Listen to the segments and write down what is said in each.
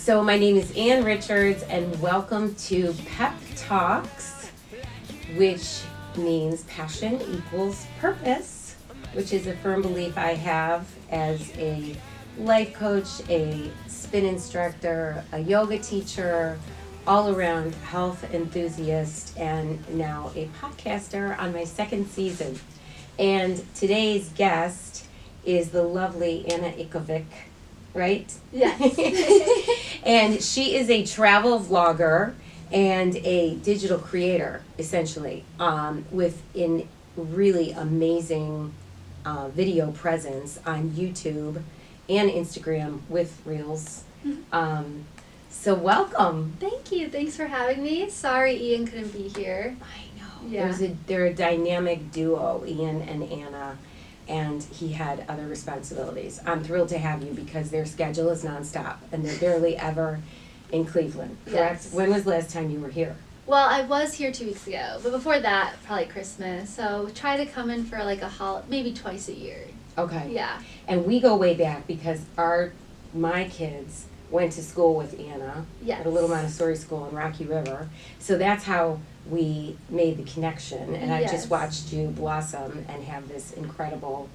So my name is Ann Richards, and welcome to Pep Talks, which means passion equals purpose, which is a firm belief I have as a life coach, a spin instructor, a yoga teacher, all-around health enthusiast, and now a podcaster on my second season. And today's guest is the lovely Anna Ivkovic, right? Yes. And she is a travel vlogger and a digital creator, essentially, with a really amazing video presence on YouTube and Instagram with Reels. So welcome. Thank you. Thanks for having me. Sorry Ian couldn't be here. I know. Yeah. They're a dynamic duo, Ian and Anna, and he had other responsibilities. I'm thrilled to have you because their schedule is nonstop and they're barely ever in Cleveland, correct? Yes. When was the last time you were here? Well, I was here 2 weeks ago, but before that, probably Christmas. So try to come in for like maybe twice a year. Okay. Yeah. And we go way back because my kids went to school with Anna Yes. at a little Montessori school in Rocky River. So that's how we made the connection. And I Yes. just watched you blossom and have this incredible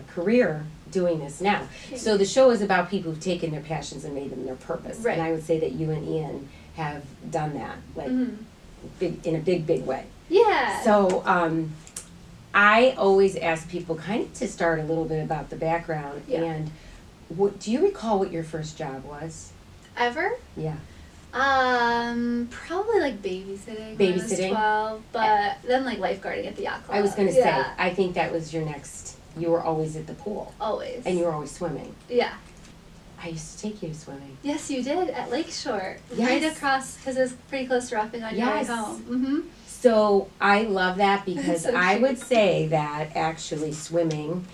career doing this now. So the show is about people who've taken their passions and made them their purpose. Right. And I would say that you and Ian have done that, like in a big way. Yeah. So I always ask people kind of to start a little bit about the background. Yeah. And do you recall what your first job was? Ever? Yeah. Probably like babysitting. When I was Babysitting? 12, but then like lifeguarding at the yacht club. I was going to Yeah. say, I think that was your next, you were always at the pool. Always. And you were always swimming. Yeah. I used to take you swimming. Yes, you did at Lakeshore. Yes. Right across, because it was pretty close to Roughing on your way Yes. home. Mm-hmm. So I love that because So I cute. would say that actually swimming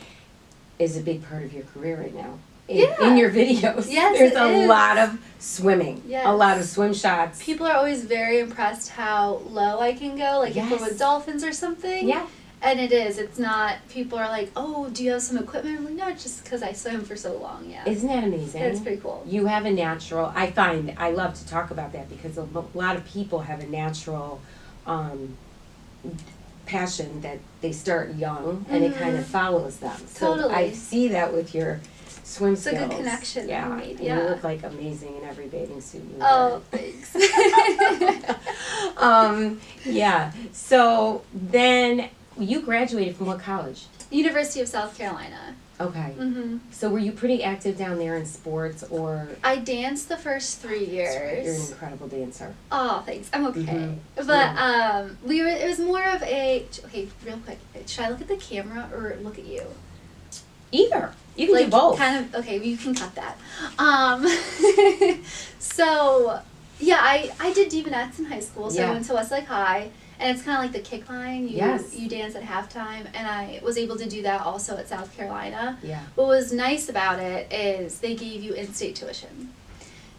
is a big part of your career right now. In your videos. Yes, There's it a is. lot of swimming. Yes. A lot of swim shots. People are always very impressed how low I can go, like if Yes. we're with dolphins or something. Yeah. And it is. It's not, people are like, oh, do you have some equipment? I'm like, no, it's just because I swim for so long, yeah. Isn't that amazing? It's pretty cool. You have a natural, I love to talk about that because a lot of people have a natural passion that they start young and it kind of follows them. So Totally. I see that with your swim It's a skills. good connection Yeah, we made, and yeah. you look like amazing in every bathing suit you wear. Oh, thanks. Yeah. So then you graduated from what college? University of South Carolina. Okay. Mm-hmm. So were you pretty active down there in sports or? I danced the first 3 years. You're an incredible dancer. Oh, thanks. I'm okay. Mhm. But it was more of a, okay, real quick. Should I look at the camera or look at you? Either. You can Like, do both. kind of, okay, you can cut that. So, yeah, I did Divanettes in high school, so Yeah. I went to Westlake High, and it's kind of like the kick line. Yes. You dance at halftime, and I was able to do that also at South Carolina. Yeah. What was nice about it is they gave you in-state tuition.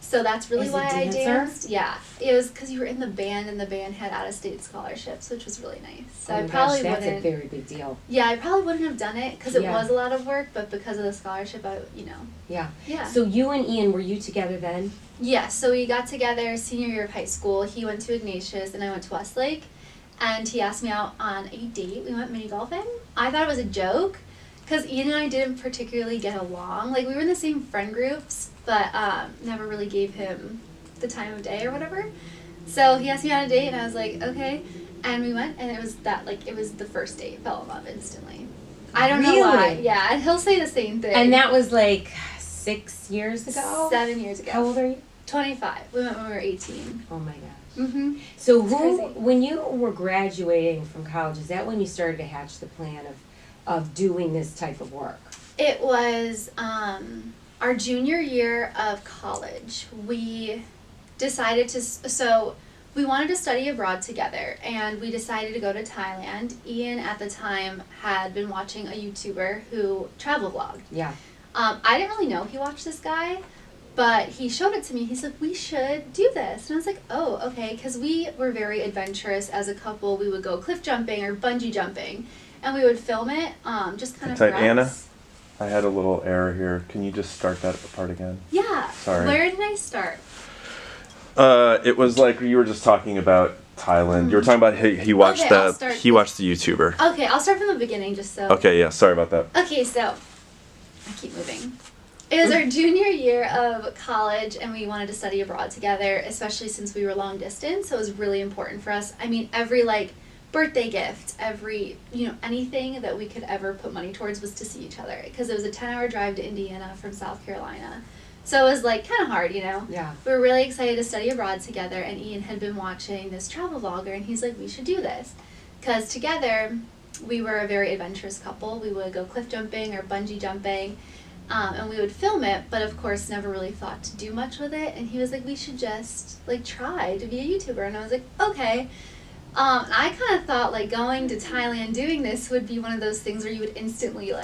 So that's really As a why I dancer? danced. Yeah. It was because you were in the band, and the band had out-of-state scholarships, which was really nice. So Oh I my probably gosh, that's wouldn't. a very big deal. Yeah, I probably wouldn't have done it because it Yeah. was a lot of work, but because of the scholarship, Yeah. Yeah. So you and Ian, were you together then? Yeah, so we got together senior year of high school. He went to Ignatius and I went to Westlake. And he asked me out on a date. We went mini golfing. I thought it was a joke because Ian and I didn't particularly get along. Like, we were in the same friend groups, but never really gave him the time of day or whatever. So he asked me on a date and I was like, okay. And we went, and it was the first date. Fell in love instantly. I don't know why. Really? Yeah, and he'll say the same thing. And that was like 6 years ago? 7 years ago. How old are you? 25. We went when we were 18. Oh my gosh. Mm-hmm. So crazy. when you were graduating from college, is that when you started to hatch the plan of doing this type of work? It was our junior year of college. We decided so we wanted to study abroad together, and we decided to go to Thailand. Ian at the time had been watching a YouTuber who travel vlogged. Yeah. I didn't really know he watched this guy, but he showed it to me. He said, we should do this. And I was like, oh, okay, because we were very adventurous as a couple. We would go cliff jumping or bungee jumping, and we would film it, just kind of Type for Anna? us. I had a little error here. Can you just start that part again? Yeah. Sorry. Where did I start? It was like you were just talking about Thailand. You were talking about he watched he watched the YouTuber. Okay, I'll start from the beginning just so. Okay, yeah, sorry about that. Okay, so I keep moving. It was our junior year of college, and we wanted to study abroad together, especially since we were long distance. So it was really important for us. I mean, every birthday gift, every anything that we could ever put money towards was to see each other, because it was a 10-hour drive to Indiana from South Carolina. So it was kind of hard, Yeah. We were really excited to study abroad together, and Ian had been watching this travel vlogger, and he's like, we should do this. Because together, we were a very adventurous couple. We would go cliff jumping or bungee jumping, and we would film it, but of course never really thought to do much with it. And he was like, we should just try to be a YouTuber. And I was like, okay. I kind of thought going to Thailand doing this would be one of those things where you would instantly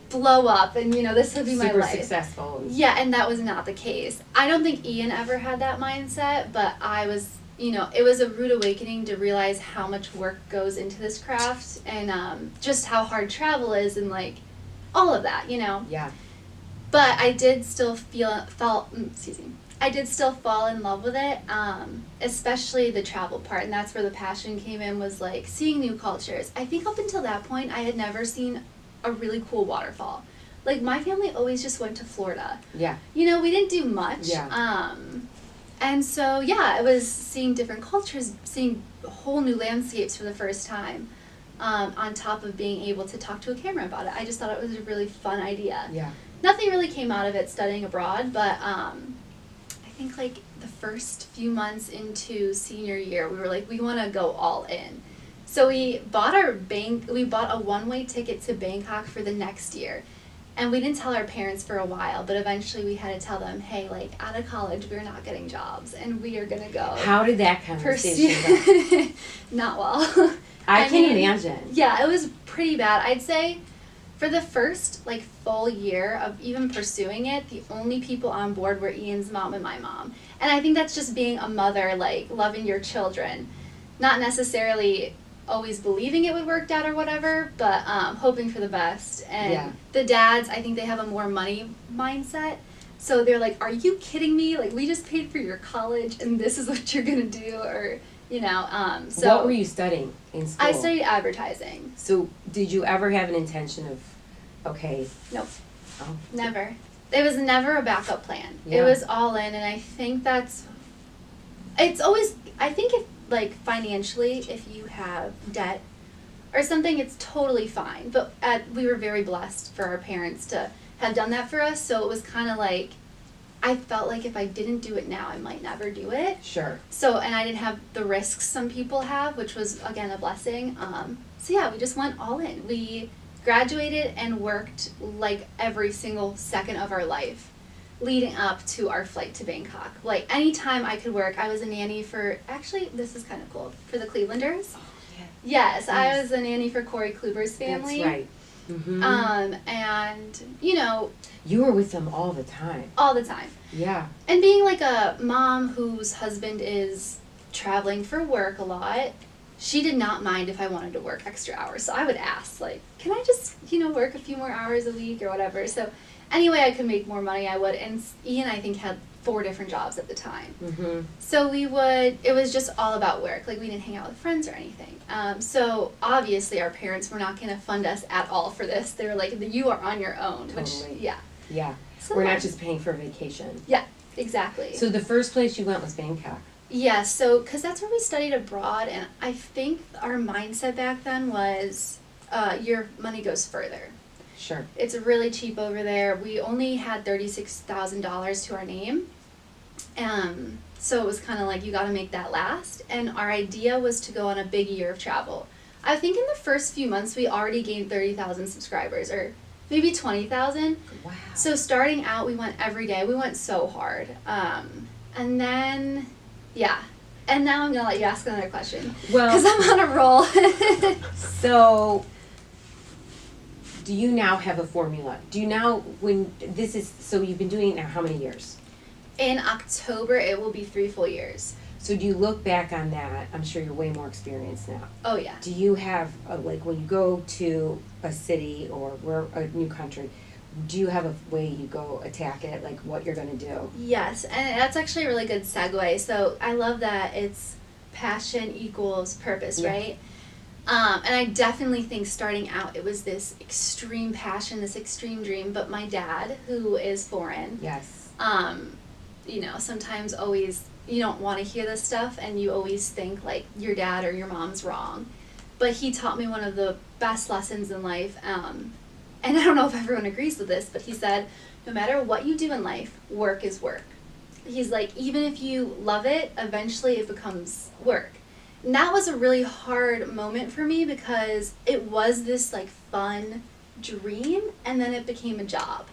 blow up, and this would be my life. Super successful. Yeah, and that was not the case. I don't think Ian ever had that mindset, but I was, it was a rude awakening to realize how much work goes into this craft, and just how hard travel is, and all of that, Yeah. But I did still I did still fall in love with it, especially the travel part, and that's where the passion came in, was seeing new cultures. I think up until that point, I had never seen a really cool waterfall. My family always just went to Florida. Yeah. We didn't do much. Yeah. And so, yeah, it was seeing different cultures, seeing whole new landscapes for the first time, on top of being able to talk to a camera about it. I just thought it was a really fun idea. Yeah. Nothing really came out of it studying abroad, but I think the first few months into senior year, we were we want to go all in. So we bought a one-way ticket to Bangkok for the next year. And we didn't tell our parents for a while, but eventually we had to tell them, hey, out of college, we're not getting jobs, and we are going to go. How did that conversation go? Not well. I can imagine. Yeah, it was pretty bad. I'd say for the first, full year of even pursuing it, the only people on board were Ian's mom and my mom. And I think that's just being a mother, loving your children. Not necessarily always believing it would work out or whatever, but hoping for the best. And the dads, I think they have a more money mindset. So they're like, are you kidding me? We just paid for your college, and this is what you're going to do? Or, so. What were you studying in school? I studied advertising. So did you ever have an intention of, Nope. Oh. Never. It was never a backup plan. Yeah. It was all in, and I think if financially, if you have debt or something, it's totally fine. But we were very blessed for our parents to have done that for us. So it was kind of I felt if I didn't do it now, I might never do it. Sure. So, and I didn't have the risks some people have, which was, again, a blessing. So yeah, we just went all in. We graduated and worked every single second of our life leading up to our flight to Bangkok. Anytime I could work, I was a nanny for, actually, this is kind of cool, for the Clevelanders. Oh, yeah. Yes, I was a nanny for Corey Kluber's family. That's right. Mm-hmm. And, you were with them all the time. all the time. Yeah. And being a mom whose husband is traveling for work a lot, she did not mind if I wanted to work extra hours. So I would ask, can I just, work a few more hours a week or whatever? So any way I could make more money, I would. And Ian, I think, had 4 different jobs at the time. Mm-hmm. So it was just all about work. We didn't hang out with friends or anything. So obviously our parents were not going to fund us at all for this. They were you are on your own. Totally. Which, yeah. Yeah. So we're not just paying for vacation. Yeah, exactly. So the first place you went was Bangkok. Yeah, so, because that's where we studied abroad, and I think our mindset back then was your money goes further. Sure. It's really cheap over there. We only had $36,000 to our name. So it was kind of you got to make that last. And our idea was to go on a big year of travel. I think in the first few months, we already gained 30,000 subscribers, or maybe 20,000. Wow. So starting out, we went every day. We went so hard. And then, yeah. And now I'm going to let you ask another question. Well, because I'm on a roll. So, do you now have a formula? Do you now, so you've been doing it now how many years? In October, it will be 3 full years. So do you look back on that? I'm sure you're way more experienced now. Oh, yeah. Do you have, like, when you go to a city or a new country, do you have a way you go attack it, like what you're going to do? Yes, and that's actually a really good segue. So I love that it's passion equals purpose, right? And I definitely think starting out, it was this extreme passion, this extreme dream. But my dad, who is foreign, Yes. You know, sometimes always you don't want to hear this stuff, and you always think like your dad or your mom's wrong. But he taught me one of the best lessons in life. And I don't know if everyone agrees with this, but he said, no matter what you do in life, work is work. He's like, even if you love it, eventually it becomes work. And that was a really hard moment for me because it was this like fun dream, and then it became a job.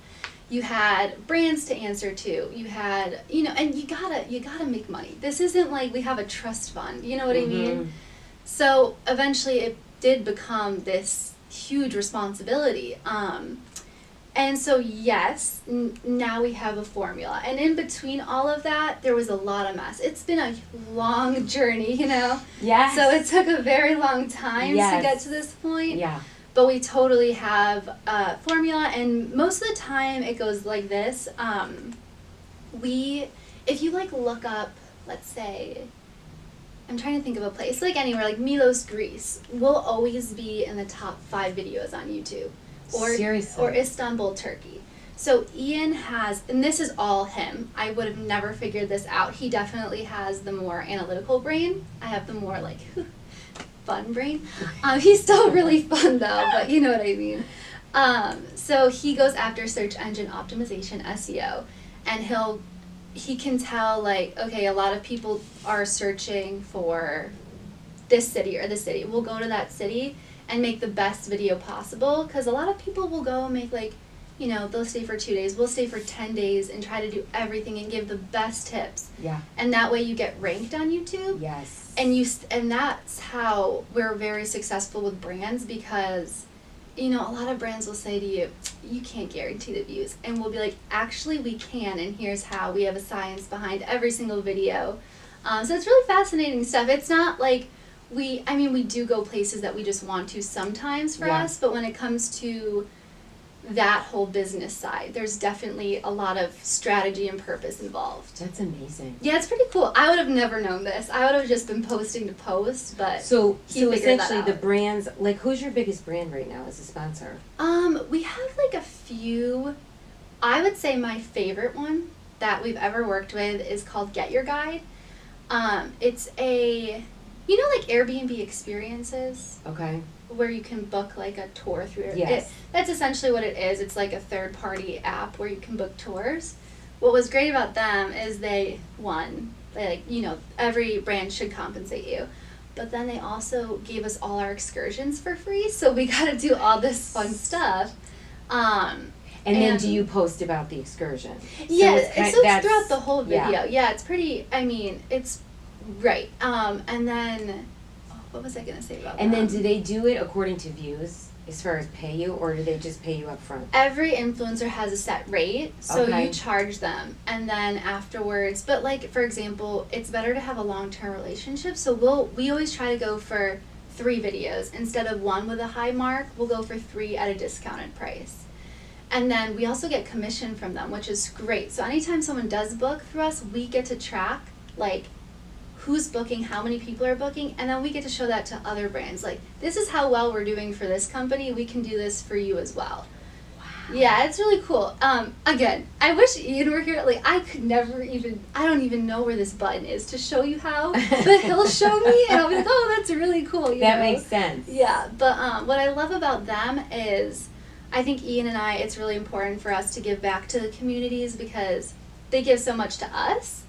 You had brands to answer to. You had, you know, and you gotta make money. This isn't like we have a trust fund. You know what I mean? So eventually it did become this huge responsibility. And so yes, now we have a formula. And in between all of that, there was a lot of mess. It's been a long journey, you know? Yes. So it took a very long time to Yes. get to this point. Yeah. But we totally have a formula, and most of the time it goes like this. If you like look up, let's say, I'm trying to think of a place, like anywhere, like Milos, Greece, will always be in the top 5 videos on YouTube. Seriously? Or Istanbul, Turkey. So Ian has, and this is all him. I would have never figured this out. He definitely has the more analytical brain. I have the more like fun brain. He's still really fun though, but you know what I mean. So he goes after search engine optimization, SEO, and he can tell like, okay, a lot of people are searching for this city or this city. We'll go to that city and make the best video possible, because a lot of people will go and make like, you know, they'll stay for 2 days, we'll stay for 10 days and try to do everything and give the best tips. Yeah. And that way you get ranked on YouTube. Yes. And that's how we're very successful with brands, because, you know, a lot of brands will say to you, you can't guarantee the views. And we'll be like, actually we can, and here's how. We have a science behind every single video. So it's really fascinating stuff. It's not like we do go places that we just want to sometimes for us, but when it comes to that whole business side, there's definitely a lot of strategy and purpose involved. That's amazing. Yeah, it's pretty cool. I would have never known this. I would have just been posting to post, but so essentially that the brands, like, who's your biggest brand right now as a sponsor? We have like a few. I would say my favorite one that we've ever worked with is called Get Your Guide. It's a, you know, like Airbnb experiences? Okay. Where you can book like a tour through it. Yes. That's essentially what it is. It's like a third-party app where you can book tours. What was great about them is they like, you know, every brand should compensate you. But then they also gave us all our excursions for free, so we got to do all this fun stuff. And then do you post about the excursion? Yeah, it's throughout the whole video. Yeah, it's pretty, I mean, it's right. And then, what was I going to say about that? And then do they do it according to views as far as pay you, or do they just pay you up front? Every influencer has a set rate, so Okay. you charge them, and then afterwards, but like, for example, it's better to have a long-term relationship, so we always try to go for 3 videos. Instead of 1 with a high mark, we'll go for 3 at a discounted price. And then we also get commission from them, which is great. So anytime someone does book through us, we get to track, like, who's booking, how many people are booking, and then we get to show that to other brands. Like, this is how well we're doing for this company. We can do this for you as well. Wow. Yeah, it's really cool. Again, I wish Ian were here. Like, I don't even know where this button is to show you how, but he'll show me, and I'll be like, oh, that's really cool. That makes sense. Yeah, but what I love about them is, I think Ian and it's really important for us to give back to the communities because they give so much to us.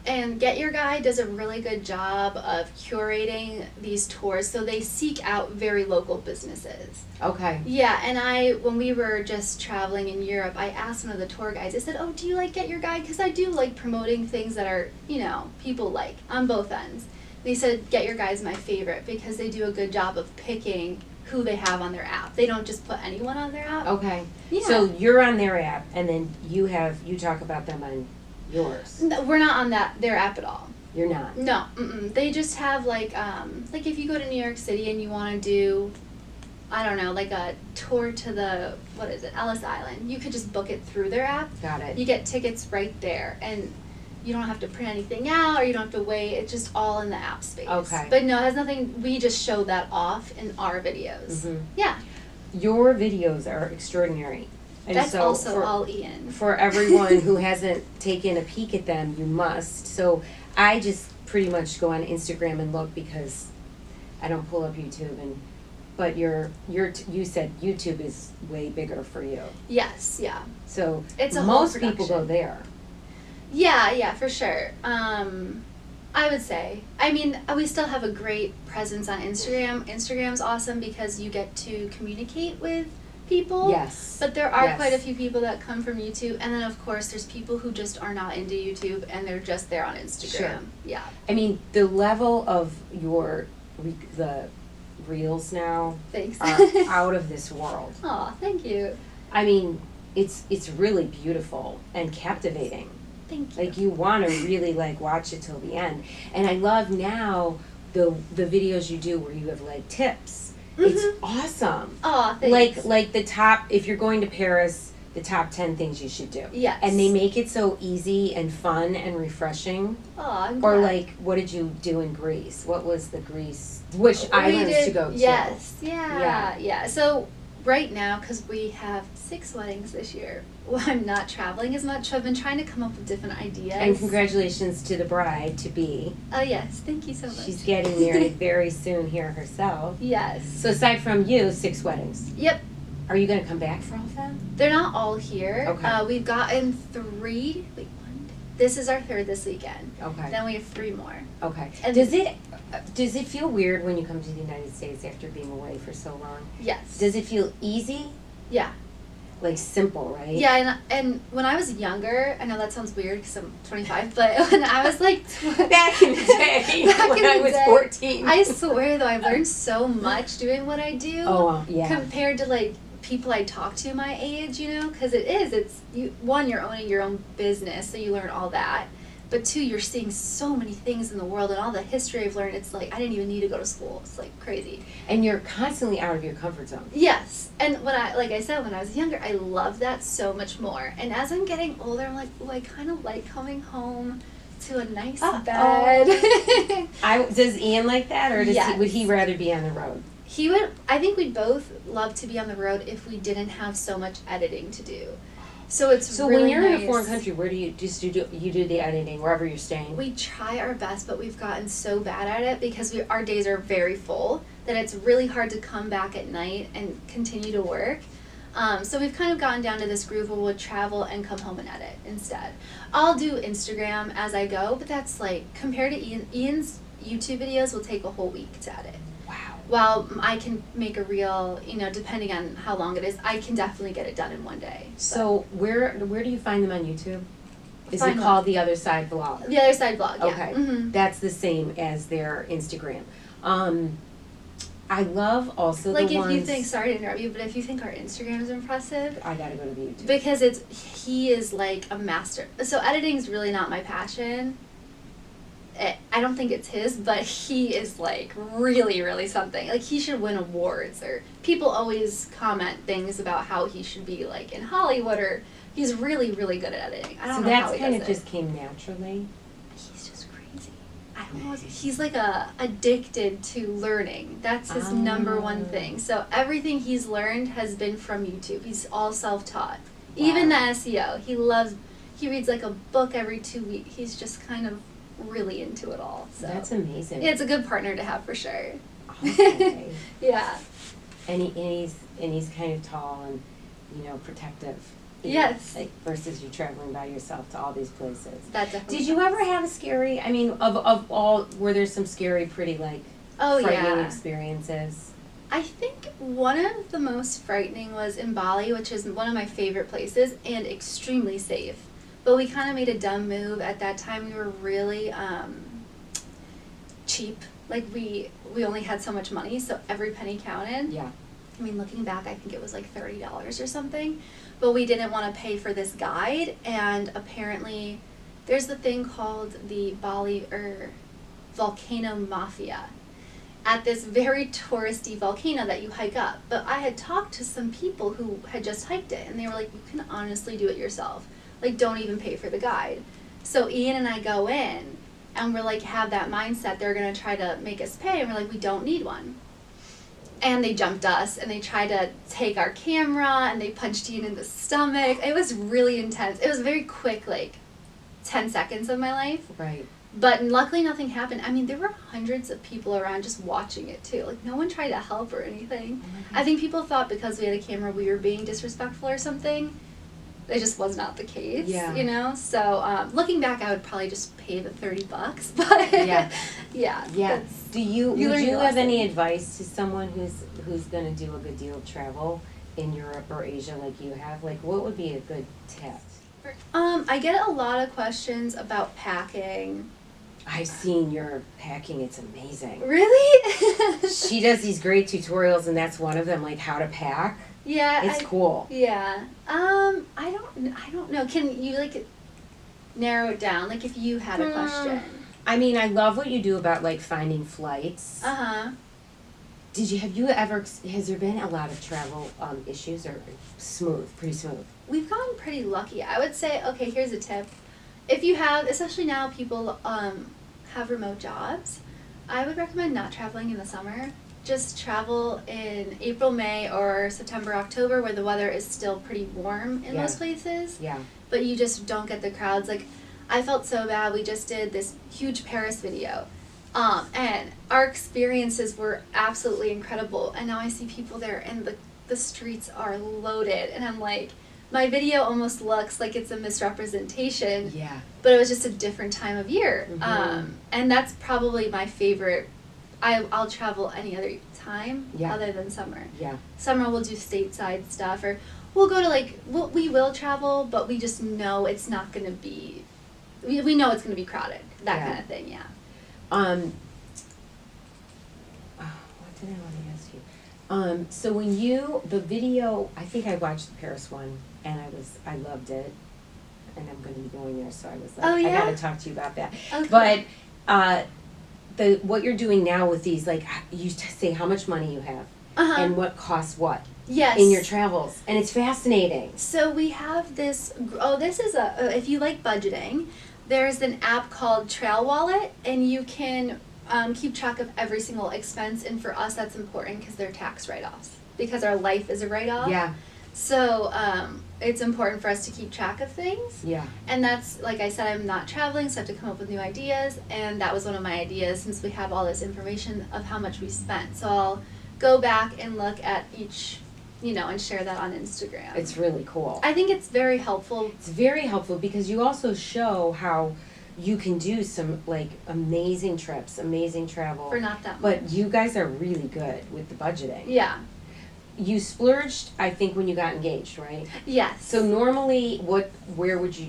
And Get Your Guide does a really good job of curating these tours, so they seek out very local businesses. Okay. Yeah, and when we were just traveling in Europe, I asked one of the tour guides, I said, oh, do you like Get Your Guide? Because I do like promoting things that are, you know, people like on both ends. And he said, Get Your Guide is my favorite because they do a good job of picking who they have on their app. They don't just put anyone on their app. Okay. Yeah. So you're on their app, and then you talk about them on yours. No, we're not on their app at all. You're not? No, they just have like if you go to New York City and you want to do, I don't know, like a tour to the, what is it, Ellis Island, you could just book it through their app. Got it. You get tickets right there, and you don't have to print anything out, or you don't have to wait. It's just all in the app space. Okay. But no, it has nothing. We just show that off in our videos. Mm-hmm. Yeah. Your videos are extraordinary. And That's so also all Ian. For everyone who hasn't taken a peek at them, you must. So I just pretty much go on Instagram and look because I don't pull up YouTube. But you said YouTube is way bigger for you. Yes, yeah. So it's most people go there. Yeah, for sure. I would say. I mean, we still have a great presence on Instagram. Instagram's awesome because you get to communicate with people. Yes. But there are quite a few people that come from YouTube, and then of course there's people who just are not into YouTube and they're just there on Instagram. Sure. Yeah. I mean, the level of the reels now Thanks. are out of this world. Aw, thank you. I mean, it's really beautiful and captivating. Thank you. Like you want to really like watch it till the end. And I love now the videos you do where you have like tips. It's awesome. Aw, thanks. Like the top, if you're going to Paris, the top 10 things you should do. Yes. And they make it so easy and fun and refreshing. Aw, I'm Or glad. like, what did you do in Greece? What was the Greece? Which islands to go to? Yes, yeah. So right now, because we have 6 weddings this year, well, I'm not traveling as much. So I've been trying to come up with different ideas. And congratulations to the bride to be. Oh yes, thank you so much. She's getting married very soon here herself. Yes. So aside from you, 6 weddings. Yep. Are you going to come back for all of them? They're not all here. Okay. We've gotten 3. Wait, 1. This is our 3rd this weekend. Okay. Then we have 3 more. Okay. And Does it feel weird when you come to the United States after being away for so long? Yes. Does it feel easy? Yeah. Like simple, right? Yeah, and when I was younger, I know that sounds weird because I'm 25, but when I was like back in the day, when I was 14. I swear though, I learned so much doing what I do. Oh, yeah. Compared to like people I talk to my age, you know, because it's one, you're owning your own business, so you learn all that. But 2, you're seeing so many things in the world and all the history I've learned. It's like I didn't even need to go to school. It's like crazy. And you're constantly out of your comfort zone. Yes, and when I said, when I was younger, I loved that so much more. And as I'm getting older, I'm like, oh, I kind of like coming home to a nice bed. Does Ian like that, or would he rather be on the road? He would. I think we'd both love to be on the road if we didn't have so much editing to do. So really when you're nice. in a foreign country, where do you do the editing wherever you're staying? We try our best, but we've gotten so bad at it because our days are very full that it's really hard to come back at night and continue to work. So we've kind of gotten down to this groove where we'll travel and come home and edit instead. I'll do Instagram as I go, but that's like compared to Ian's YouTube videos will take a whole week to edit. While I can make a reel, you know, depending on how long it is, I can definitely get it done in one day. So where do you find them on YouTube? Is Find it them. called The Other Side Vlog? The Other Side Vlog, yeah. Okay. Mm-hmm. That's the same as their Instagram. I love also like the if ones... you think, sorry to interrupt you, but if you think our Instagram is impressive, I gotta go to the YouTube. because he is like a master. So editing's really not my passion. I don't think it's his, but he is like really, really something. Like he should win awards, or people always comment things about how he should be like in Hollywood, or he's really, really good at editing. I don't know how he does it. So that kind of just came naturally. He's just crazy. I don't know. He's like addicted to learning. That's his number one thing. So everything he's learned has been from YouTube. He's all self-taught. Wow. Even the SEO. He reads like a book every 2 weeks. He's just kind of really into it all. So That's amazing. yeah, it's a good partner to have for sure. Okay. Yeah. And he's kind of tall and, you know, protective. Yes. Like versus you traveling by yourself to all these places. That definitely. Did you ever have a scary? I mean, of all, were there some scary, pretty like frightening experiences? I think one of the most frightening was in Bali, which is one of my favorite places and extremely safe. But we kind of made a dumb move at that time. We were really cheap. Like we only had so much money, so every penny counted. Yeah. I mean, looking back, I think it was like $30 or something. But we didn't want to pay for this guide, and apparently there's the thing called the Bali volcano mafia at this very touristy volcano that you hike up. But I had talked to some people who had just hiked it, and they were like, you can honestly do it yourself. Like, don't even pay for the guide. So Ian and I go in, and we're like, have that mindset. They're going to try to make us pay, and we're like, we don't need one. And they jumped us, and they tried to take our camera, and they punched Ian in the stomach. It was really intense. It was very quick, like 10 seconds of my life. Right. But luckily nothing happened. I mean, there were hundreds of people around just watching it too. Like, no one tried to help or anything. Oh I think people thought because we had a camera we were being disrespectful or something. It just was not the case, Yeah. you know? So, looking back, I would probably just pay the $30, but Yeah. yeah. Yeah. Would you your have any lesson. advice to someone who's going to do a good deal of travel in Europe or Asia like you have? Like, what would be a good tip? I get a lot of questions about packing. I've seen your packing. It's amazing. Really? She does these great tutorials, and that's one of them, like how to pack. Yeah. It's cool. Yeah. I don't know. Can you like narrow it down? Like if you had a question. I mean, I love what you do about like finding flights. Uh-huh. Has there been a lot of travel issues or pretty smooth? We've gotten pretty lucky. I would say, okay, here's a tip. If you have, especially now people have remote jobs, I would recommend not traveling in the summer. Just travel in April, May, or September, October, where the weather is still pretty warm in most places. Yeah. But you just don't get the crowds. Like, I felt so bad. We just did this huge Paris video. And our experiences were absolutely incredible. And now I see people there, and the streets are loaded. And I'm like, my video almost looks like it's a misrepresentation. Yeah. But it was just a different time of year. Mm-hmm. And that's probably my favorite. I'll travel any other time other than summer. Yeah. Summer we'll do stateside stuff, or we'll go to we will travel, but we just know it's not going to be, we know it's going to be crowded, that kind of thing, yeah. What did I want to ask you? So when the video, I think I watched the Paris one, and I loved it, and I'm going to be going there, so I was like, Oh, yeah? I got to talk to you about that. Okay. But what you're doing now with these, like, you say how much money you have, and what costs what Yes. in your travels, and it's fascinating. So we have this, this is if you like budgeting, there's an app called Trail Wallet, and you can keep track of every single expense, and for us that's important because they're tax write-offs, because our life is a write-off. Yeah. So it's important for us to keep track of things. Yeah. And that's, like I said, I'm not traveling, so I have to come up with new ideas, and that was one of my ideas since we have all this information of how much we spent. So I'll go back and look at each, and share that on Instagram. It's really cool. I think it's very helpful. It's very helpful because you also show how you can do some like amazing trips, amazing travel. For not that much. But you guys are really good with the budgeting. Yeah. You splurged, I think, when you got engaged, right? Yes. So normally, where would you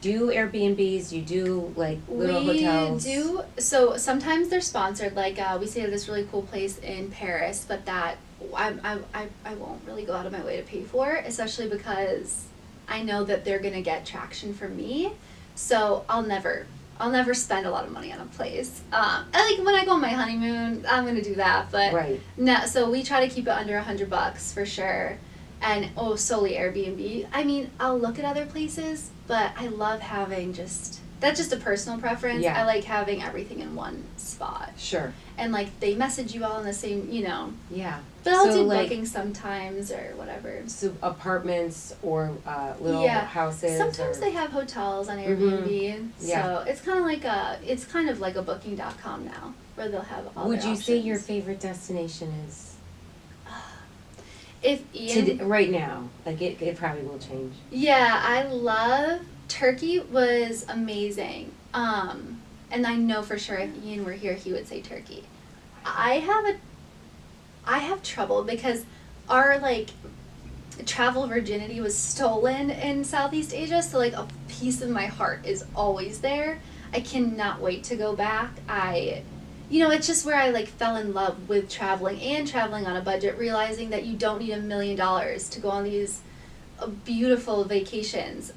do Airbnbs? You do like little hotels? We do. So sometimes they're sponsored. Like we stayed at this really cool place in Paris, but that I won't really go out of my way to pay for, especially because I know that they're gonna get traction from me. So I'll never spend a lot of money on a place. Like when I go on my honeymoon, I'm gonna do that. But Right. no, so we try to keep it under $100 for sure. And solely Airbnb. I mean, I'll look at other places, but I love having that's just a personal preference. Yeah. I like having everything in one spot. Sure. And like they message you all in the same, Yeah. But I'll So, do like, bookings sometimes or whatever. So apartments or little houses. Sometimes or... they have hotels on Airbnb. Yeah. So it's kind of like a booking.com now, where they'll have all Would their you say options. your favorite destination is If Ian, right now? Like it probably will change. yeah, I love Turkey. Was amazing. And I know for sure if Ian were here, he would say Turkey. I have trouble because our travel virginity was stolen in Southeast Asia, so like a piece of my heart is always there. I cannot wait to go back. It's just where I fell in love with traveling and traveling on a budget, realizing that you don't need $1 million to go on these beautiful vacations.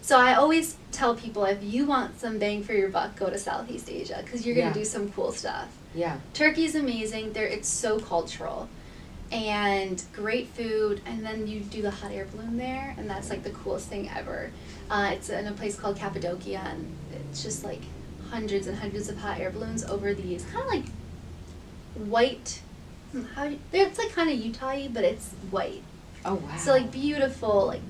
So I always tell people, if you want some bang for your buck, go to Southeast Asia, because you're going to do some cool stuff. Yeah. Turkey's amazing. It's so cultural. And great food. And then you do the hot air balloon there, and that's like the coolest thing ever. It's in a place called Cappadocia, and it's just like hundreds and hundreds of hot air balloons over these kind of like white, it's like kind of Utah-y, but it's white. Oh, wow. So like beautiful like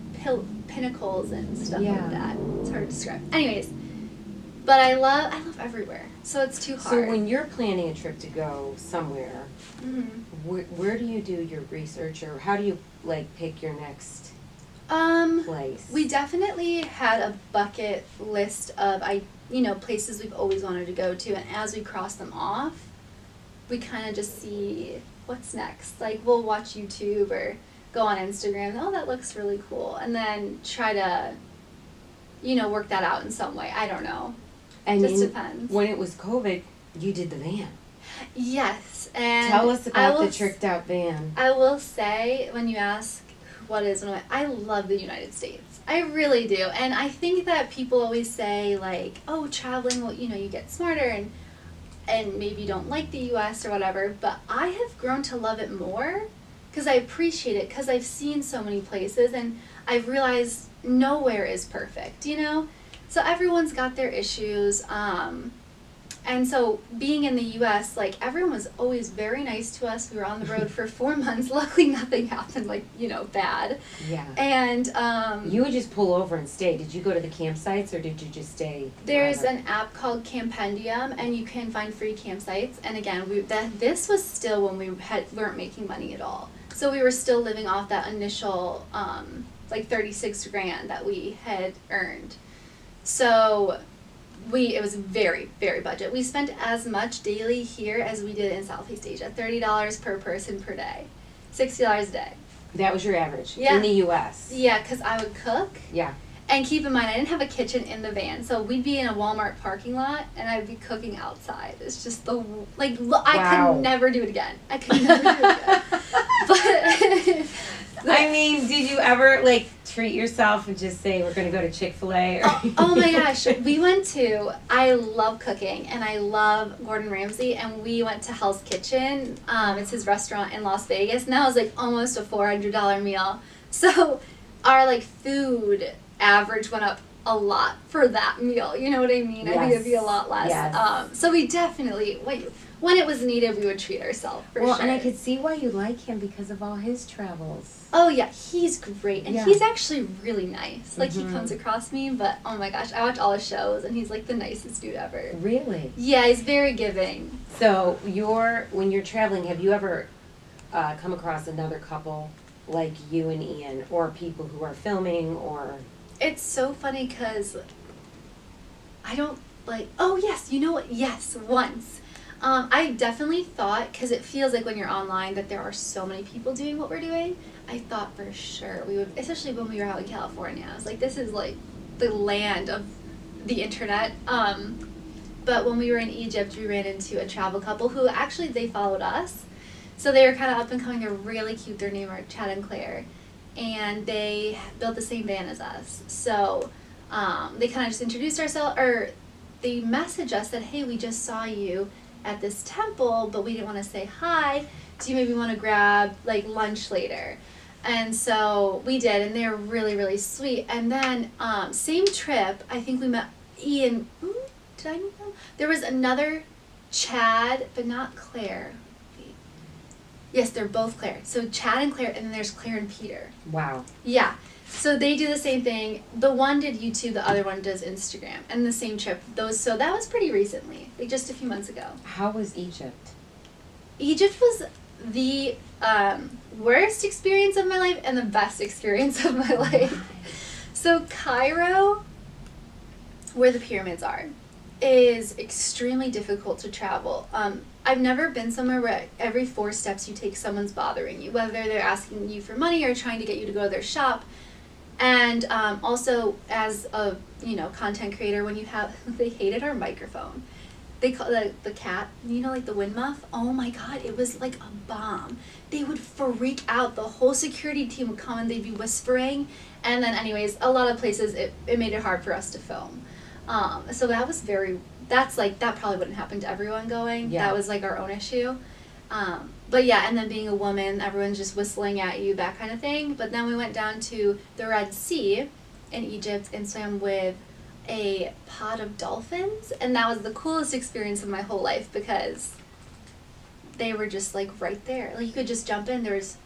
pinnacles and stuff like that. It's hard to describe. Anyways, but I love everywhere. So it's too hard. So when you're planning a trip to go somewhere, where do you do your research, or how do you like pick your next place? We definitely had a bucket list of places we've always wanted to go to, and as we cross them off, we kind of just see what's next. Like we'll watch YouTube or go on Instagram. Oh, that looks really cool, and then try to, work that out in some way. I don't know. And just depends. When it was COVID, you did the van. Yes, and tell us about the tricked out van. I will say, when you ask what is, I love the United States. I really do, and I think that people always say like, oh, traveling, well, you get smarter and maybe you don't like the U.S. or whatever. But I have grown to love it more because I appreciate it, because I've seen so many places and I've realized nowhere is perfect. So everyone's got their issues. And so being in the U.S., like, everyone was always very nice to us. We were on the road for 4 months. Luckily, nothing happened, bad. Yeah. And you would just pull over and stay. Did you go to the campsites, or did you just stay? There's an app called Campendium, and you can find free campsites. And again, this was still when we weren't making money at all. So we were still living off that initial, $36,000 that we had earned. So it was very, very budget. We spent as much daily here as we did in Southeast Asia. $30 per person per day. $60 a day. That was your average? Yeah. In the U.S.? Yeah, because I would cook. Yeah. And keep in mind, I didn't have a kitchen in the van. So we'd be in a Walmart parking lot, and I'd be cooking outside. It's just I could never do it again. I could never do it again. But I mean, did you ever, treat yourself and just say, we're going to go to Chick-fil-A? Oh my gosh. I love cooking, and I love Gordon Ramsay, and we went to Hell's Kitchen. It's his restaurant in Las Vegas, and that was, almost a $400 meal. So our, food average went up a lot for that meal. You know what I mean? Yes. I think it'd be a lot less. Yes. So we definitely, when it was needed, we would treat ourselves, for sure. Well, and I could see why you like him because of all his travels. Oh, yeah. He's great. And he's actually really nice. He comes across me, but oh my gosh, I watch all his shows, and he's, the nicest dude ever. Really? Yeah, he's very giving. So, when you're traveling, have you ever come across another couple like you and Ian, or people who are filming, or... It's so funny because I don't oh yes, you know what? Yes, once. I definitely thought, because it feels like when you're online that there are so many people doing what we're doing, I thought for sure we would, especially when we were out in California. I was like, this is the land of the internet. But when we were in Egypt, we ran into a travel couple who actually, they followed us. So they were kind of up and coming. They're really cute. Their name are Chad and Claire. And they built the same van as us. So they kind of just introduced ourselves, or they messaged us, said, hey, we just saw you at this temple, but we didn't want to say hi. Do you maybe want to grab lunch later? And so we did, and they were really, really sweet. And then same trip, I think we met Ian. Did I meet them? There was another Chad, but not Claire. Yes, they're both Claire. So Chad and Claire, and then there's Claire and Peter. Wow. Yeah. So they do the same thing. The one did YouTube, the other one does Instagram. And the same trip. So that was pretty recently, just a few months ago. How was Egypt? Egypt was the worst experience of my life and the best experience of my life. So Cairo, where the pyramids are, is extremely difficult to travel. I've never been somewhere where every 4 steps you take, someone's bothering you, whether they're asking you for money or trying to get you to go to their shop. And also, as a content creator, when they hated our microphone. they call the cat, you know, like the wind muff. Oh my God, it was like a bomb. They would freak out. The whole security team would come and they'd be whispering. And then anyways, a lot of places it made it hard for us to film. So that was that probably wouldn't happen to everyone going. Yeah. That was like our own issue. But yeah, and then being a woman, everyone's just whistling at you, that kind of thing. But then we went down to the Red Sea in Egypt and swam with a pod of dolphins, and that was the coolest experience of my whole life because they were just like right there. Like you could just jump in. There was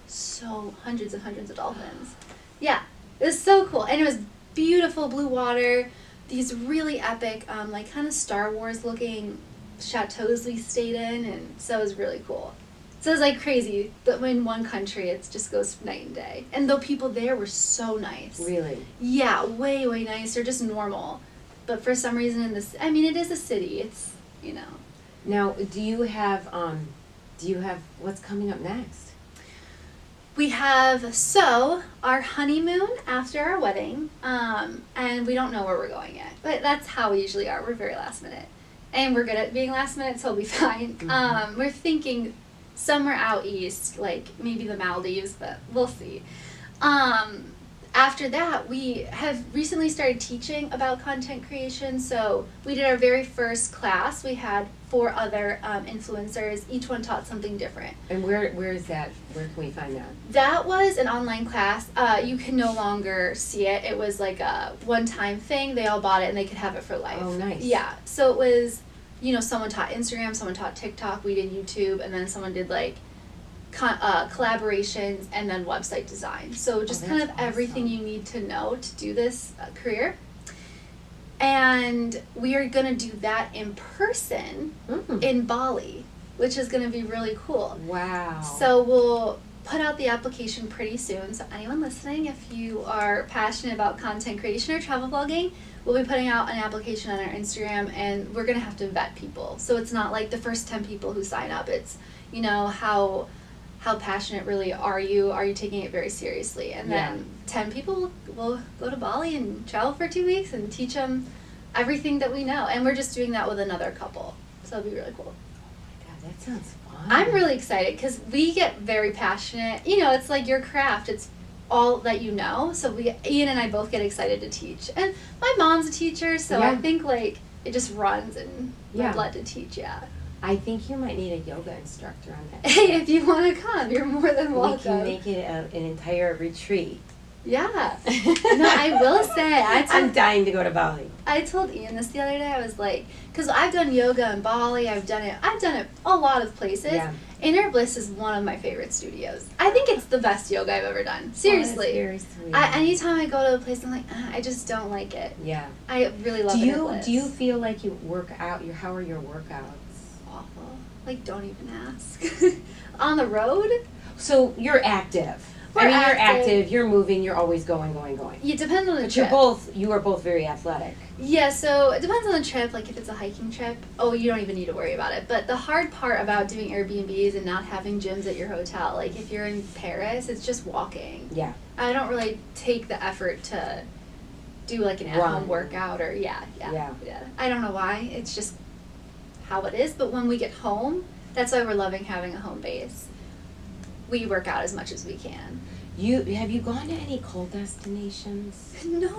hundreds and hundreds of dolphins. Yeah, it was so cool, and it was beautiful blue water. These really epic, like kind of Star Wars looking chateaus we stayed in, and so it was really cool. So it was like crazy that in one country it just goes night and day. And the people there were so nice. Really? Yeah, way, way nicer, just normal. But for some reason in this, I mean, it is a city. It's, you know. Now, do you have what's coming up next? We have, our honeymoon after our wedding, and we don't know where we're going yet. But that's how we usually are. We're very last minute. And we're good at being last minute, so it'll be fine. Mm-hmm. We're thinking somewhere out east, like maybe the Maldives, but we'll see. After that, we have recently started teaching about content creation. So we did our very first class. We had 4 other influencers. Each one taught something different. And where is that? Where can we find that? That was an online class. You can no longer see it. It was like a one-time thing. They all bought it and they could have it for life. Oh, nice. Yeah. So it was, you know, someone taught Instagram, someone taught TikTok, we did YouTube, and then someone did like collaborations and then website design. So just kind of everything you need to know to do this career. And we are going to do that in person in Bali, which is going to be really cool. Wow. So we'll put out the application pretty soon. So anyone listening, if you are passionate about content creation or travel blogging, we'll be putting out an application on our Instagram, and we're going to have to vet people. So it's not like the first 10 people who sign up. It's, you know, how passionate really are you? Are you taking it very seriously? And then 10 people will go to Bali and travel for 2 weeks and teach them everything that we know. And we're just doing that with another couple. So it'll be really cool. Oh my God, that sounds fun. I'm really excited because we get very passionate. You know, it's like your craft. It's all that you know. So Ian and I both get excited to teach. And my mom's a teacher, so I think like it just runs in my blood to teach, I think you might need a yoga instructor on that. Hey, if you want to come, you're more than welcome. We can make it an entire retreat. Yeah. No, I will say, I'm dying to go to Bali. I told Ian this the other day. I was like, because I've done yoga in Bali. I've done it a lot of places. Yeah. Inner Bliss is one of my favorite studios. I think it's the best yoga I've ever done. Seriously. Oh, that's very sweet. Anytime I go to a place, I'm like, I just don't like it. Yeah. I really love Inner Bliss. Do you feel like you work out? How are your workouts? Awful. Like, don't even ask. On the road? So you're active. You're active, you're moving, you're always going. Yeah, it depends on the trip. You are both very athletic. Yeah, so it depends on the trip. Like if it's a hiking trip, you don't even need to worry about it. But the hard part about doing Airbnbs and not having gyms at your hotel, like if you're in Paris, it's just walking. Yeah. I don't really take the effort to do like an at-home workout or yeah. I don't know why. It's just how it is. But when we get home, that's why we're loving having a home base. We work out as much as we can. Have you gone to any cold destinations? No,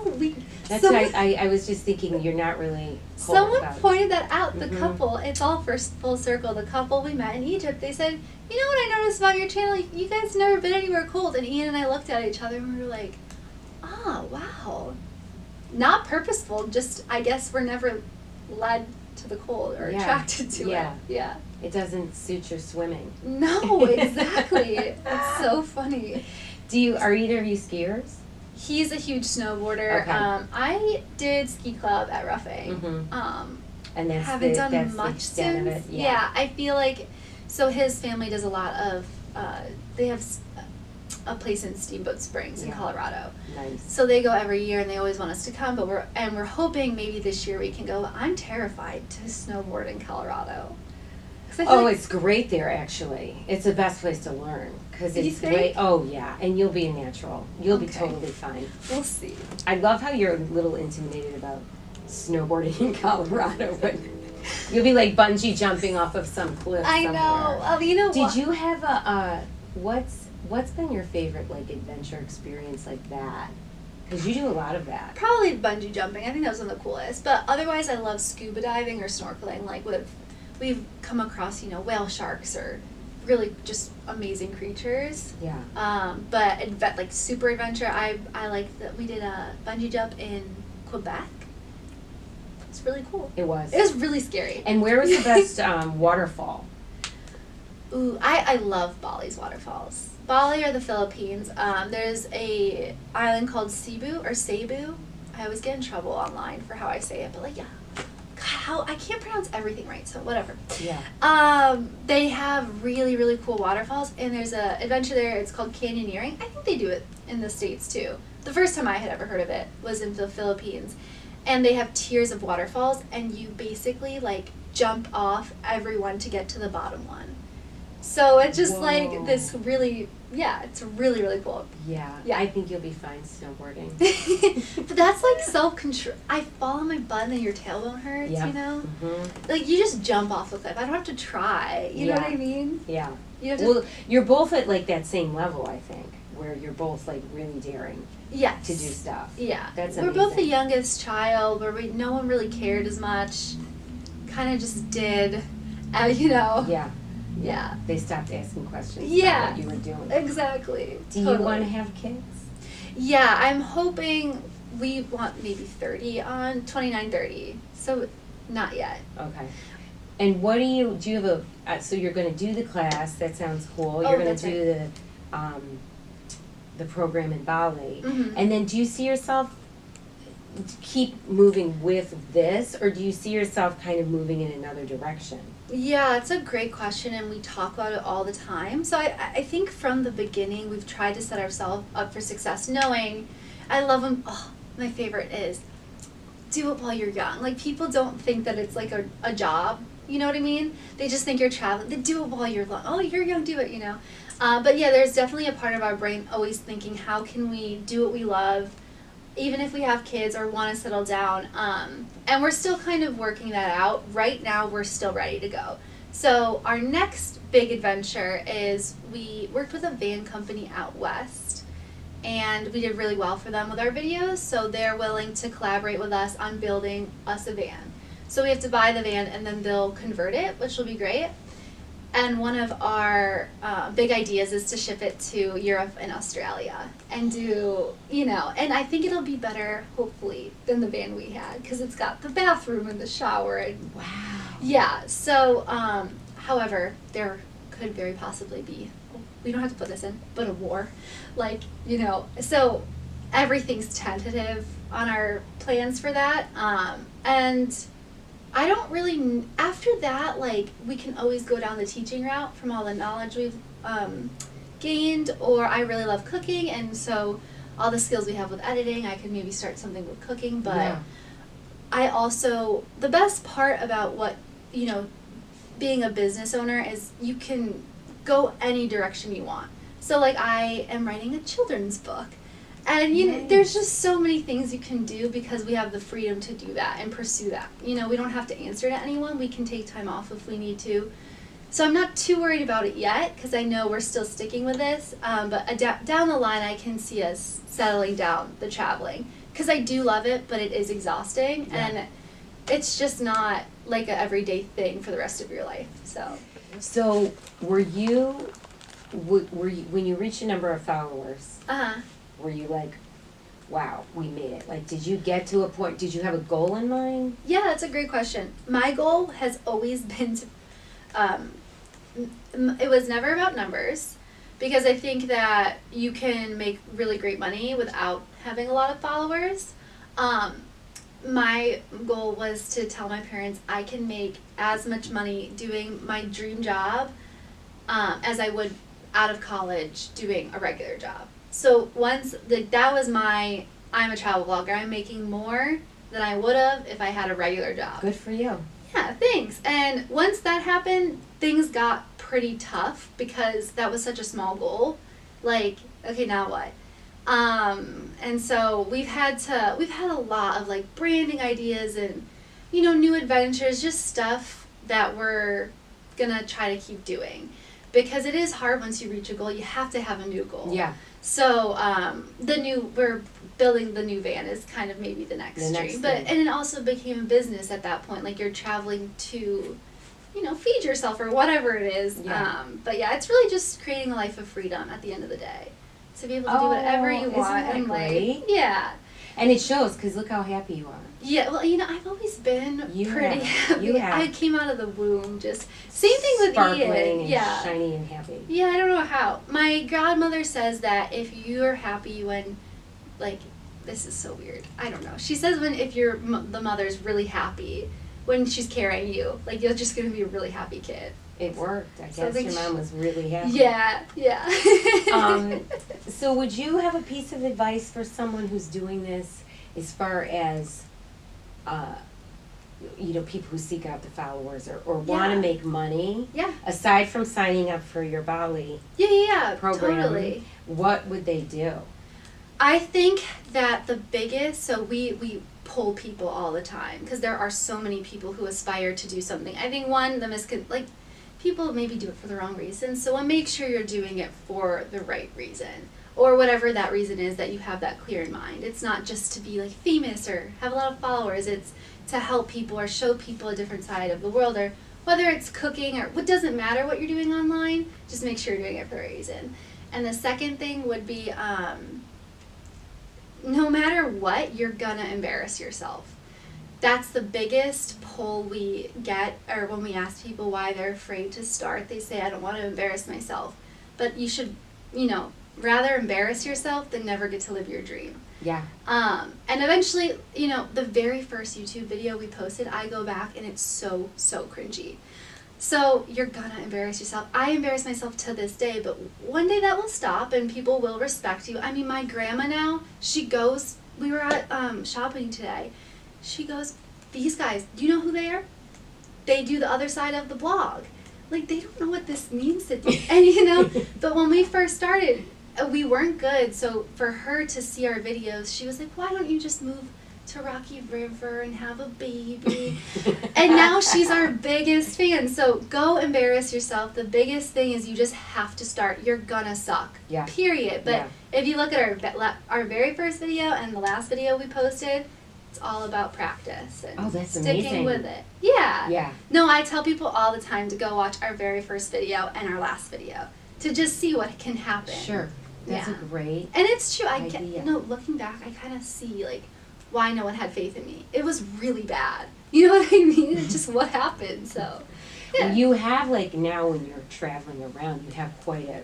That's why I was just thinking you're not really cold. Someone pointed that out. The couple, it's all full circle. The couple we met in Egypt, they said, you know what I noticed about your channel? You guys never been anywhere cold. And Ian and I looked at each other and we were like, wow. Not purposeful, just I guess we're never led to the cold or attracted to it. Yeah. It doesn't suit your swimming. No, exactly. It's so funny. Are either of you skiers? He's a huge snowboarder. Okay. I did ski club at Roughing. And haven't done much since. Of it. Yeah, I feel like his family does a lot of. They have a place in Steamboat Springs in Colorado. Nice. So they go every year, and they always want us to come. But we're hoping maybe this year we can go. I'm terrified to snowboard in Colorado. It's great there, actually. It's the best place to learn because it's great. Oh, yeah, and you'll be a natural. You'll be totally fine. We'll see. I love how you're a little intimidated about snowboarding in Colorado, but You'll be like bungee jumping off of some cliff I somewhere. know. Well, you know Did you have a what's been your favorite like adventure experience like that? Because you do a lot of that. Probably bungee jumping. I think that was one of the coolest. But otherwise, I love scuba diving or snorkeling. Like we've come across, whale sharks or really just amazing creatures. Yeah. But like super adventure, I like that we did a bungee jump in Quebec. It's really cool. It was. It was really scary. And where was the best waterfall? Ooh, I love Bali's waterfalls. Bali or the Philippines. There's a island called Cebu. I always get in trouble online for how I say it, but like, yeah. God, I can't pronounce everything right, so whatever. Yeah. They have really, really cool waterfalls, and there's a adventure there. It's called canyoneering. I think they do it in the States too. The first time I had ever heard of it was in the Philippines, and they have tiers of waterfalls, and you basically like jump off every one to get to the bottom one. So it's just like this really, it's really, really cool. Yeah. I think you'll be fine snowboarding. But that's like self-control. I fall on my butt and then your tailbone hurts, Mm-hmm. Like you just jump off the cliff. I don't have to try. You know what I mean? Yeah. You have to, well, you're both at like that same level, I think, where you're both like really daring yes. to do stuff. Yeah. That's We're amazing. both the youngest child where no one really cared as much. Kind of just did, Yeah. Yeah. They stopped asking questions Yeah. about what you were doing. Exactly. Do you want to have kids? Yeah, I'm hoping we want maybe 29, 30. So not yet. Okay. And what do you have so you're going to do the class, that sounds cool. You're going to do the program in Bali. Mm-hmm. And then do you see yourself keep moving with this, or do you see yourself kind of moving in another direction? Yeah, it's a great question, and we talk about it all the time. So I think from the beginning, we've tried to set ourselves up for success, knowing I love them. Oh, my favorite is do it while you're young. Like, people don't think that it's like a job. You know what I mean? They just think you're traveling. They do it while you're young. Oh, you're young, do it, But yeah, there's definitely a part of our brain always thinking, how can we do what we love, even if we have kids or want to settle down. And we're still kind of working that out. Right now, we're still ready to go. So our next big adventure is we worked with a van company out west, and we did really well for them with our videos. So they're willing to collaborate with us on building us a van. So we have to buy the van, and then they'll convert it, which will be great. And one of our big ideas is to ship it to Europe and Australia and do, and I think it'll be better, hopefully, than the van we had, because it's got the bathroom and the shower. And wow. Yeah, so, however, there could very possibly be, we don't have to put this in, but a war. So everything's tentative on our plans for that. And I don't really, after that, we can always go down the teaching route from all the knowledge we've gained, or I really love cooking, and so all the skills we have with editing, I could maybe start something with cooking, but yeah. I also, the best part about being a business owner is you can go any direction you want. So I am writing a children's book. And, nice. There's just so many things you can do because we have the freedom to do that and pursue that. We don't have to answer to anyone. We can take time off if we need to. So I'm not too worried about it yet because I know we're still sticking with this. But down the line, I can see us settling down the traveling because I do love it, but it is exhausting. Yeah. And it's just not like an everyday thing for the rest of your life. So were you when you reached a number of followers, were you like, wow, we made it? Did you get to a point, did you have a goal in mind? Yeah, that's a great question. My goal has always been to, it was never about numbers, because I think that you can make really great money without having a lot of followers. My goal was to tell my parents I can make as much money doing my dream job as I would out of college doing a regular job. So once that was I'm a travel vlogger. I'm making more than I would have if I had a regular job. Good for you. Yeah, thanks. And once that happened, things got pretty tough because that was such a small goal. Okay, now what? And so we've had a lot of branding ideas and new adventures, just stuff that we're gonna try to keep doing. Because it is hard once you reach a goal, you have to have a new goal. Yeah. So we're building the new van is kind of maybe the next dream. And it also became a business at that point. Like you're traveling to, feed yourself or whatever it is. Yeah. But yeah, it's really just creating a life of freedom at the end of the day. To be able to do whatever you want. Isn't that great? Yeah. And it shows, because look how happy you are. Yeah, well, I've always been pretty happy. You have. I came out of the womb just... Same thing with Sparkling Ian. and shiny and happy. Yeah, I don't know how. My godmother says that if you're happy when, this is so weird. I don't know. She says if the mother's really happy when she's carrying you, you're just going to be a really happy kid. It worked. I guess your mom was really happy. Yeah. So would you have a piece of advice for someone who's doing this as far as, people who seek out the followers or want to make money? Yeah. Aside from signing up for your Bali program, totally. What would they do? I think that the biggest, so we poll people all the time because there are so many people who aspire to do something. I think people maybe do it for the wrong reason, so make sure you're doing it for the right reason. Or whatever that reason is, that you have that clear in mind. It's not just to be famous or have a lot of followers. It's to help people or show people a different side of the world, or whether it's cooking or what doesn't matter what you're doing online, just make sure you're doing it for a reason. And the second thing would be, no matter what, you're gonna embarrass yourself. That's the biggest poll we get, or when we ask people why they're afraid to start, they say, I don't want to embarrass myself. But you should, rather embarrass yourself than never get to live your dream. Yeah. And eventually, the very first YouTube video we posted, I go back and it's so, so cringy. So you're gonna embarrass yourself. I embarrass myself to this day, but one day that will stop and people will respect you. I mean, my grandma now, we were at shopping today. She goes, these guys, do you know who they are? They do the other side of the blog. They don't know what this means to do. And, but when we first started, we weren't good. So for her to see our videos, she was like, why don't you just move to Rocky River and have a baby? And now she's our biggest fan. So go embarrass yourself. The biggest thing is you just have to start. You're gonna suck. Yeah. Period. But if you look at our very first video and the last video we posted, it's all about practice and that's sticking amazing. with it. Yeah. Yeah. No, I tell people all the time to go watch our very first video and our last video to just see what can happen. Sure. That's a great And it's true. idea. Looking back, I kind of see why no one had faith in me. It was really bad. You know what I mean? It's just what happened. So. Yeah. Well, you have now when you're traveling around, you have quite a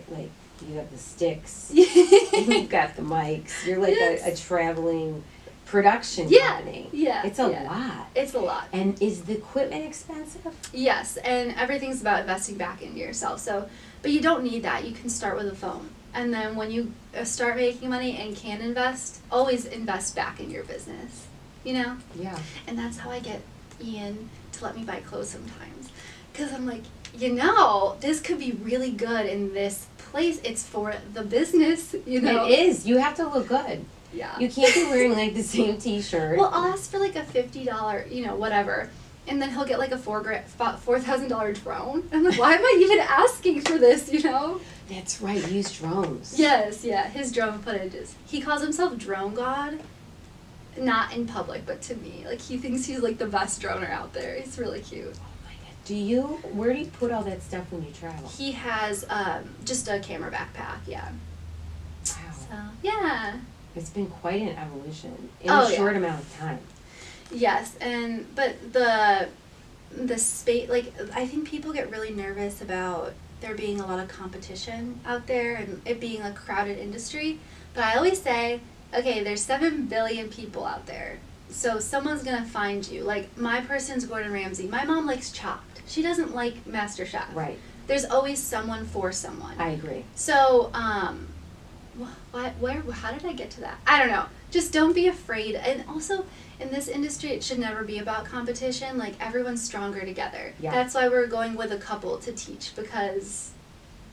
you have the sticks. And you've got the mics. You're a traveling production company. Yeah. It's a lot. It's a lot. And is the equipment expensive? Yes, and everything's about investing back into yourself. So, but you don't need that. You can start with a phone. And then when you start making money and can invest, always invest back in your business. Yeah. And that's how I get Ian to let me buy clothes sometimes. Because I'm like, this could be really good in this place. It's for the business, It is. You have to look good. Yeah. You can't be wearing the same t-shirt. Well, I'll ask for a $50, whatever. And then he'll get a $4,000 drone. I'm like, why am I even asking for this, That's right, use drones. Yes, his drone footage he calls himself Drone God. Not in public, but to me. He thinks he's the best droner out there. He's really cute. Oh my God. Where do you put all that stuff when you travel? He has just a camera backpack, yeah. Wow. So, yeah. It's been quite an evolution in a short amount of time. Yes, but the space, I think people get really nervous about there being a lot of competition out there and it being a crowded industry. But I always say, okay, there's 7 billion people out there. So someone's going to find you. My person's Gordon Ramsay. My mom likes Chopped. She doesn't like MasterChef. Right. There's always someone for someone. I agree. So, how did I get to that? I don't know. Just don't be afraid. And also, in this industry, it should never be about competition. Everyone's stronger together. Yeah. That's why we're going with a couple to teach, because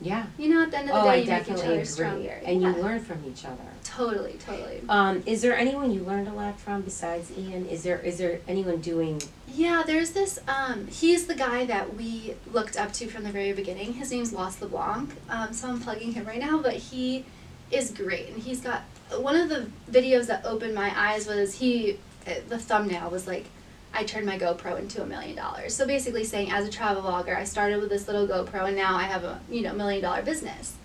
Yeah. You know, at the end of the day, I you make each definitely other agree. stronger. And Yeah. you learn from each other. Totally, totally. Is there anyone you learned a lot from besides Ian? Is there anyone doing? Yeah, there's this, he's the guy that we looked up to from the very beginning. His name's Lost LeBlanc, so I'm plugging him right now, but he is great. And he's got, one of the videos that opened my eyes was the thumbnail was like, I turned my GoPro into $1 million. So basically saying, as a travel vlogger, I started with this little GoPro and now I have a $1 million business.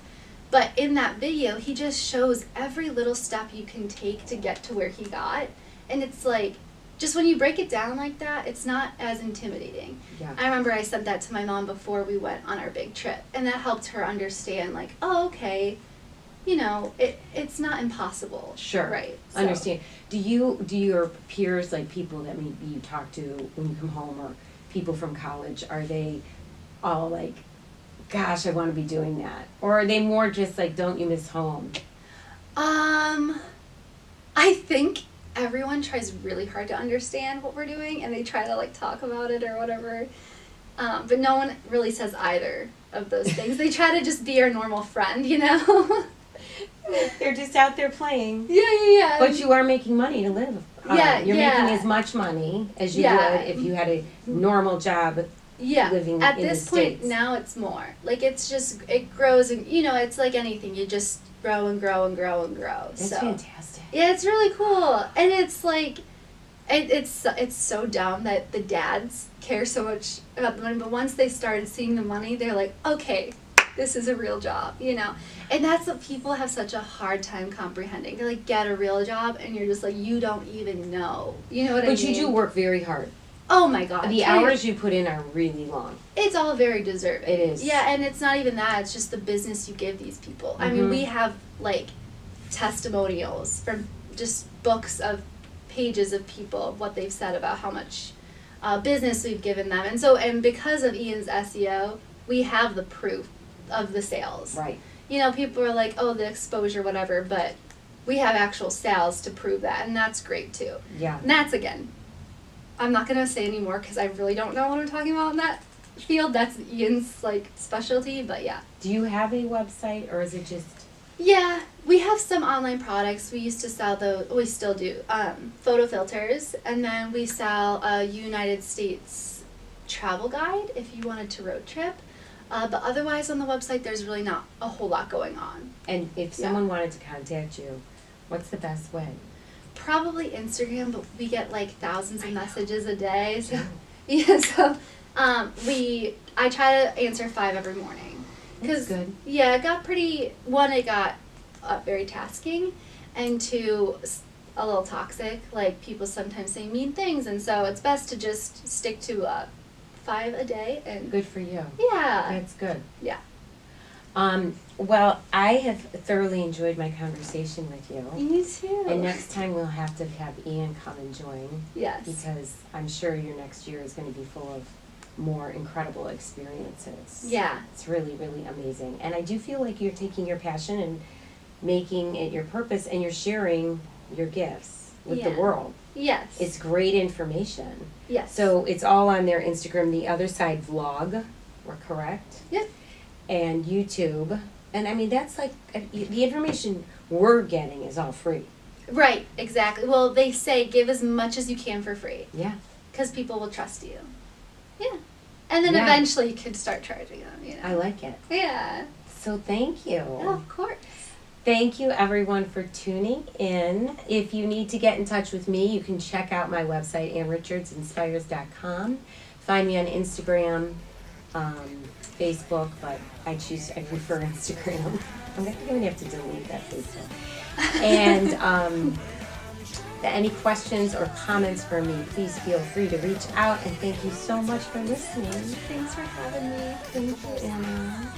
But in that video, he just shows every little step you can take to get to where he got. And it's like, just when you break it down like that, it's not as intimidating. Yeah. I remember I sent that to my mom before we went on our big trip. And that helped her understand, like, oh, okay, it's not impossible. Sure. Right. So. Understand. Do your peers, like people that maybe you talk to when you come home, or people from college, are they all like, gosh, I want to be doing that? Or are they more just like, don't you miss home? I think everyone tries really hard to understand what we're doing, and they try to like talk about it or whatever. But no one really says either of those things. They try to just be our normal friend, They're just out there playing. Yeah. But you are making money to live. You're making as much money as you would if you had a normal job. Yeah. Living at in this the point States. now it's more like it grows, and it's like anything, you just grow and grow and grow and grow. That's fantastic. Yeah, it's really cool, and it's like it's so dumb that the dads care so much about the money, but once they started seeing the money, they're like, okay, this is a real job, and that's what people have such a hard time comprehending. They like get a real job, and you're just like, you don't even know, what I mean? But you do work very hard. Oh my God. The hours you put in are really long. It's all very deserving. It is. Yeah, and it's not even that. It's just the business you give these people. I mean, we have, like, testimonials from just books of pages of people, of what they've said about how much business we've given them. And because of Ian's SEO, we have the proof of the sales. Right. People are like, oh, the exposure, whatever, but we have actual sales to prove that, and that's great, too. Yeah. And that's, again, I'm not going to say anymore because I really don't know what I'm talking about in that field. That's Ian's, like, specialty, but yeah. Do you have a website, or is it just... Yeah, we have some online products. We used to sell we still do, photo filters, and then we sell a United States travel guide if you wanted to road trip. But otherwise on the website, there's really not a whole lot going on. And if someone wanted to contact you, what's the best way? Probably Instagram, but we get like thousands of messages a day. So yeah, I try to answer 5 every morning. That's good. Yeah, it got it got very tasking, and 2, a little toxic. Like, people sometimes say mean things, and so it's best to just stick to 5 a day. And good for you. Yeah. That's good. Yeah. Well, I have thoroughly enjoyed my conversation with you. Me too. And next time we'll have to have Ian come and join. Yes. Because I'm sure your next year is going to be full of more incredible experiences. Yeah. It's really, really amazing. And I do feel like you're taking your passion and making it your purpose, and you're sharing your gifts with the world. Yes. It's great information. Yes. So it's all on their Instagram, The Other Side Vlog. We're correct? Yep. And YouTube. And I mean, that's like, the information we're getting is all free. Right, exactly. Well, they say give as much as you can for free. Yeah. Because people will trust you. Yeah. And then eventually you can start charging them, I like it. Yeah. So thank you. Oh, of course. Thank you, everyone, for tuning in. If you need to get in touch with me, you can check out my website, AnnRichardsInspires.com. Find me on Instagram, Facebook, but I prefer Instagram. I'm going to have to delete that Facebook. And any questions or comments for me, please feel free to reach out. And thank you so much for listening. Thanks for having me. Thank you, Anna.